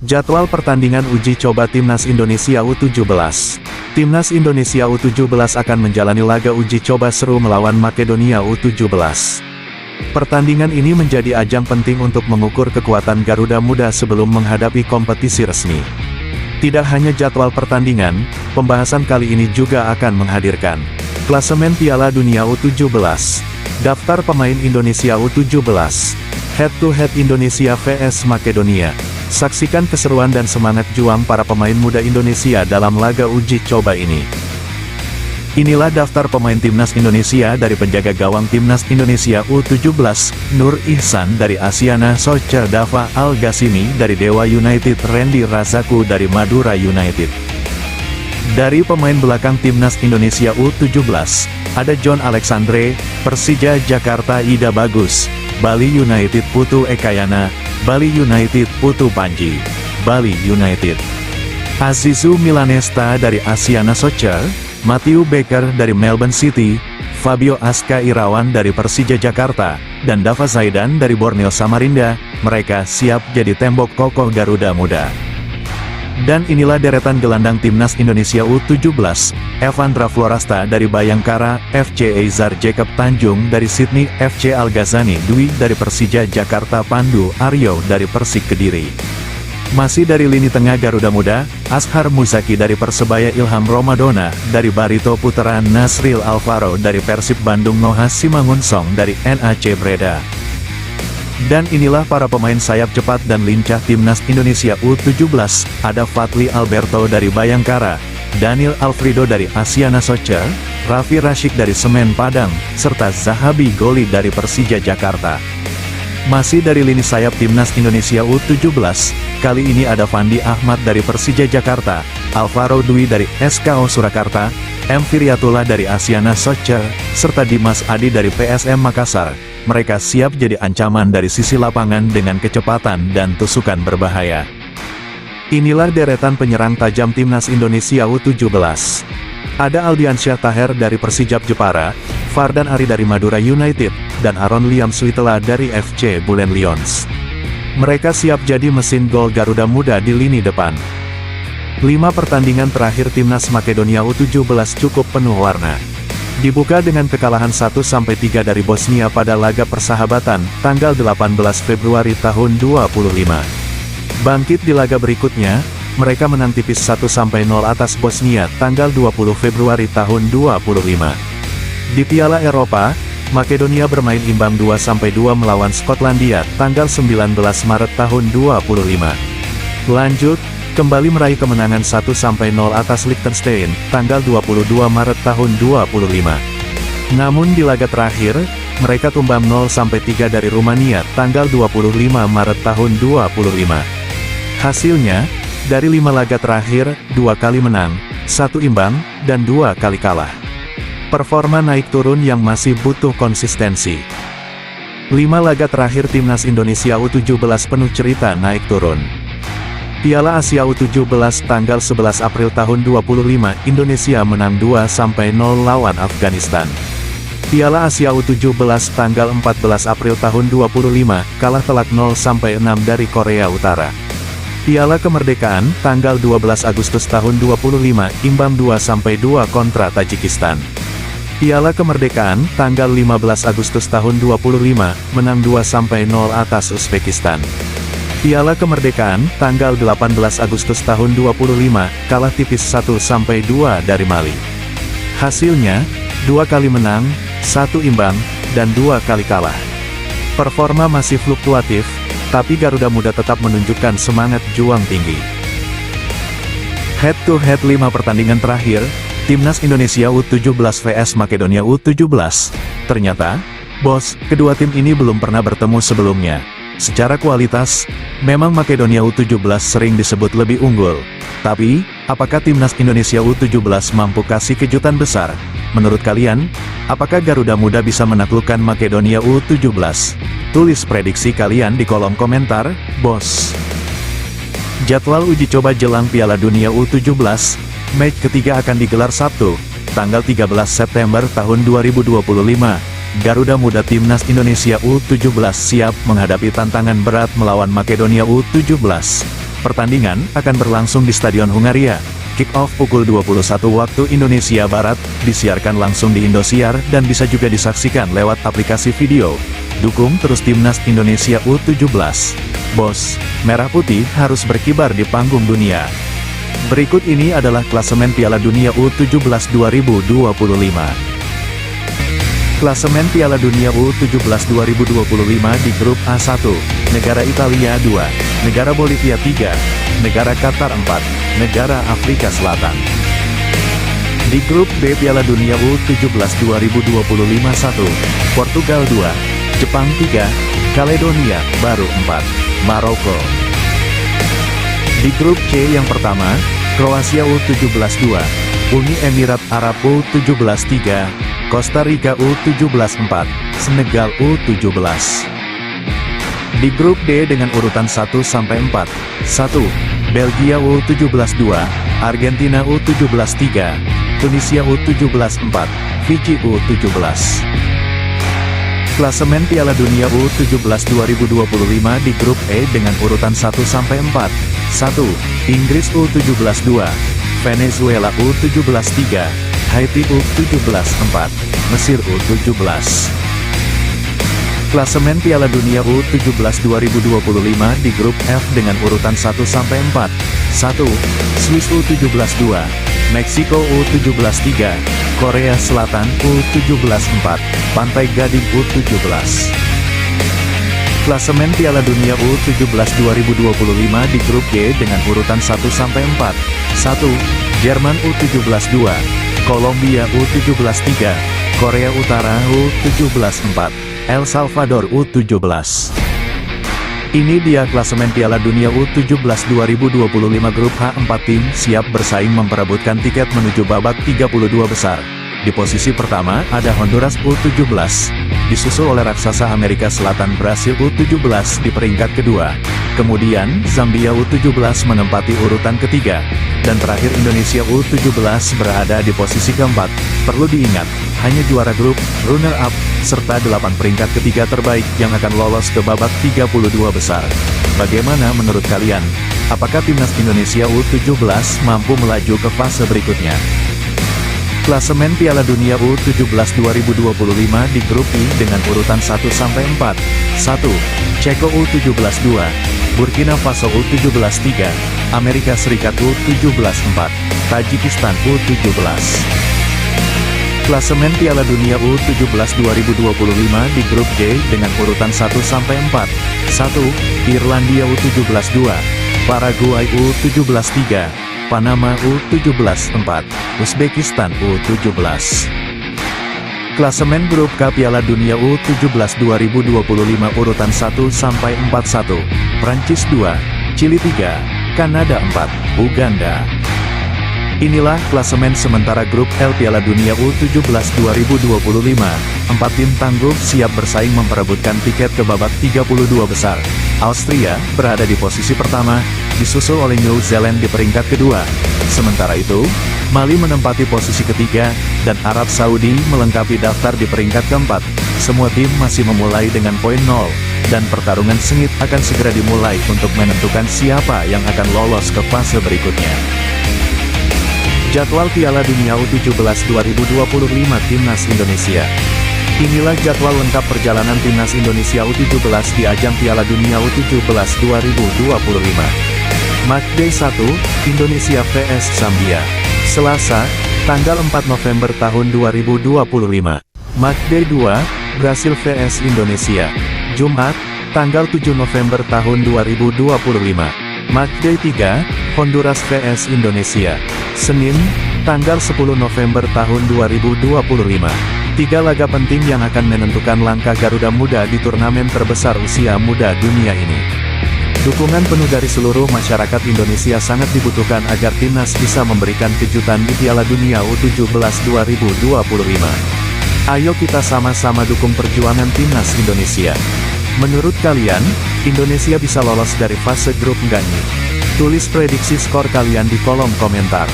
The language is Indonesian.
Jadwal pertandingan uji coba Timnas Indonesia U17. Timnas Indonesia U17 akan menjalani laga uji coba seru melawan Makedonia U17. Pertandingan ini menjadi ajang penting untuk mengukur kekuatan Garuda Muda sebelum menghadapi kompetisi resmi. Tidak hanya jadwal pertandingan, pembahasan kali ini juga akan menghadirkan klasemen Piala Dunia U17, daftar pemain Indonesia U17, head-to-head Indonesia vs Makedonia. Saksikan keseruan dan semangat juang para pemain muda Indonesia dalam laga uji coba ini. Inilah daftar pemain Timnas Indonesia dari penjaga gawang Timnas Indonesia U17, Nur Ihsan dari Asiana Soccer, Dava Al-Ghassimi dari Dewa United, Randy Razaku dari Madura United. Dari pemain belakang Timnas Indonesia U17, ada John Alexandre, Persija Jakarta, Ida Bagus, Bali United Putu Ekayana, Bali United Putu Panji, Bali United. Azizu Milanesta dari Asiana Soccer, Matthew Baker dari Melbourne City, Fabio Aska Irawan dari Persija Jakarta, dan Dava Zaidan dari Borneo Samarinda. Mereka siap jadi tembok kokoh Garuda Muda. Dan inilah deretan gelandang Timnas Indonesia U17, Evandra Florasta dari Bayangkara FC, Eizar Jacob Tanjung dari Sydney FC, Al-Ghazani Dwi dari Persija Jakarta, Pandu Aryo dari Persik Kediri. Masih dari lini tengah Garuda Muda, Ashar Muzaki dari Persebaya, Ilham Romadona dari Barito Putra, Nasril Alvaro dari Persib Bandung, Noha Simangunsong dari NAC Breda. Dan inilah para pemain sayap cepat dan lincah Timnas Indonesia U17, ada Fadli Alberto dari Bayangkara, Daniel Alfredo dari Asiana Soccer, Raffi Rashid dari Semen Padang, serta Zahabi Goli dari Persija Jakarta. Masih dari lini sayap Timnas Indonesia U17, kali ini ada Fandi Ahmad dari Persija Jakarta, Alvaro Dwi dari SKO Surakarta, M. Firyatullah dari Asiana Soccer, serta Dimas Adi dari PSM Makassar. Mereka siap jadi ancaman dari sisi lapangan dengan kecepatan dan tusukan berbahaya. Inilah deretan penyerang tajam Timnas Indonesia U17. Ada Aldiansyah Taher dari Persijap Jepara, Fardan Ari dari Madura United, dan Aaron Liam Suitela dari FC Bulen Lions. Mereka siap jadi mesin gol Garuda Muda di lini depan. 5 pertandingan terakhir Timnas Makedonia U17 cukup penuh warna. Dibuka dengan kekalahan 1-3 dari Bosnia pada laga persahabatan, tanggal 18 Februari tahun 25. Bangkit di laga berikutnya, mereka menang tipis 1-0 atas Bosnia, tanggal 20 Februari tahun 25. Di Piala Eropa, Makedonia bermain imbang 2-2 melawan Skotlandia, tanggal 19 Maret tahun 25. Lanjut, kembali meraih kemenangan 1-0 atas Liechtenstein, tanggal 22 Maret tahun 25. Namun di laga terakhir, mereka tumbang 0-3 dari Rumania, tanggal 25 Maret tahun 25. Hasilnya, dari 5 laga terakhir, 2 kali menang, 1 imbang, dan 2 kali kalah. Performa naik turun yang masih butuh konsistensi. 5 laga terakhir Timnas Indonesia U17 penuh cerita naik turun. Piala Asia U17 tanggal 11 April tahun 25, Indonesia menang 2-0 lawan Afghanistan. Piala Asia U17 tanggal 14 April tahun 25, kalah telak 0-6 dari Korea Utara. Piala Kemerdekaan tanggal 12 Agustus tahun 25, imbang 2-2 kontra Tajikistan. Piala Kemerdekaan tanggal 15 Agustus tahun 25, menang 2-0 atas Uzbekistan. Piala Kemerdekaan, tanggal 18 Agustus tahun 25, kalah tipis 1-2 dari Mali. Hasilnya, 2 kali menang, 1 imbang, dan 2 kali kalah. Performa masih fluktuatif, tapi Garuda Muda tetap menunjukkan semangat juang tinggi. Head-to-head 5 pertandingan terakhir, Timnas Indonesia U17 vs Makedonia U17. Ternyata, bos, kedua tim ini belum pernah bertemu sebelumnya. Secara kualitas, memang Makedonia U17 sering disebut lebih unggul. Tapi, apakah Timnas Indonesia U17 mampu kasih kejutan besar? Menurut kalian, apakah Garuda Muda bisa menaklukkan Makedonia U17? Tulis prediksi kalian di kolom komentar, bos. Jadwal uji coba jelang Piala Dunia U17, match ketiga akan digelar Sabtu, tanggal 13 September tahun 2025. Garuda Muda Timnas Indonesia U17 siap menghadapi tantangan berat melawan Makedonia U17. Pertandingan akan berlangsung di Stadion Hungaria. Kick-off pukul 21 waktu Indonesia Barat, disiarkan langsung di Indosiar dan bisa juga disaksikan lewat aplikasi video. Dukung terus Timnas Indonesia U17. Bos, Merah Putih harus berkibar di panggung dunia. Berikut ini adalah klasemen Piala Dunia U17 2025. Klasemen Piala Dunia U17 2025 di grup A1, negara Italia 2, negara Bolivia 3, negara Qatar 4, negara Afrika Selatan. Di grup B Piala Dunia U17 2025 1, Portugal 2, Jepang 3, Kaledonia Baru 4, Maroko. Di grup C yang pertama, Kroasia U17 2, Uni Emirat Arab U17 3, Costa Rica U17 4, Senegal U17. Di grup D dengan urutan 1-4, 1. Belgia U17 2, Argentina U17 3, Tunisia U17 4, Fiji U17. Klasemen Piala Dunia U17 2025 di grup E dengan urutan 1-4, 1. Inggris U17 2, Venezuela U17 3, Haiti U17 4, Mesir U17. Klasemen Piala Dunia U17 2025 di grup F dengan urutan 1-4, 1. Swiss U17 2, Meksiko U17 3, Korea Selatan U17 4, Pantai Gading U17. Klasemen Piala Dunia U17 2025 di grup G dengan urutan 1-4, 1. Jerman U17 2, Kolombia U17 3, Korea Utara U17 4, El Salvador U17. Ini dia klasemen Piala Dunia U17 2025 grup H. 4 tim siap bersaing memperebutkan tiket menuju babak 32 besar. Di posisi pertama ada Honduras U17, disusul oleh raksasa Amerika Selatan Brasil U17 di peringkat kedua. Kemudian Zambia U17 menempati urutan ketiga, dan terakhir Indonesia U17 berada di posisi keempat. Perlu diingat, hanya juara grup, runner-up, serta 8 peringkat ketiga terbaik yang akan lolos ke babak 32 besar. Bagaimana menurut kalian? Apakah Timnas Indonesia U17 mampu melaju ke fase berikutnya? Klasemen Piala Dunia U17 2025 di grup I dengan urutan 1-4, 1. Ceko U17 2, Burkina Faso U17 3, Amerika Serikat U17 4, Tajikistan U17. Klasemen Piala Dunia U17 2025 di grup J dengan urutan 1-4, 1. Irlandia U17 2, Paraguay U17 3, Panama U17 4, Uzbekistan U17. Klasemen grup K Piala Dunia U17 2025 urutan 1-4 1, Prancis 2, Chili 3, Kanada 4, Uganda. Inilah klasemen sementara grup L Piala Dunia U17 2025. 4 tim tangguh siap bersaing memperebutkan tiket ke babak 32 besar. Austria berada di posisi pertama, disusul oleh New Zealand di peringkat kedua. Sementara itu, Mali menempati posisi ketiga, dan Arab Saudi melengkapi daftar di peringkat keempat. Semua tim masih memulai dengan poin 0, dan pertarungan sengit akan segera dimulai untuk menentukan siapa yang akan lolos ke fase berikutnya. Jadwal Piala Dunia U17 2025 Timnas Indonesia. Inilah jadwal lengkap perjalanan Timnas Indonesia U17 di ajang Piala Dunia U17 2025. Matchday 1, Indonesia vs Zambia. Selasa, tanggal 4 November tahun 2025. Matchday 2, Brasil vs Indonesia. Jumat, tanggal 7 November tahun 2025. Matchday 3, Honduras vs Indonesia. Senin, tanggal 10 November tahun 2025. 3 laga penting yang akan menentukan langkah Garuda Muda di turnamen terbesar usia muda dunia ini. Dukungan penuh dari seluruh masyarakat Indonesia sangat dibutuhkan agar Timnas bisa memberikan kejutan di Piala Dunia U17 2025. Ayo kita sama-sama dukung perjuangan Timnas Indonesia. Menurut kalian, Indonesia bisa lolos dari fase grup nggak nih? Tulis prediksi skor kalian di kolom komentar.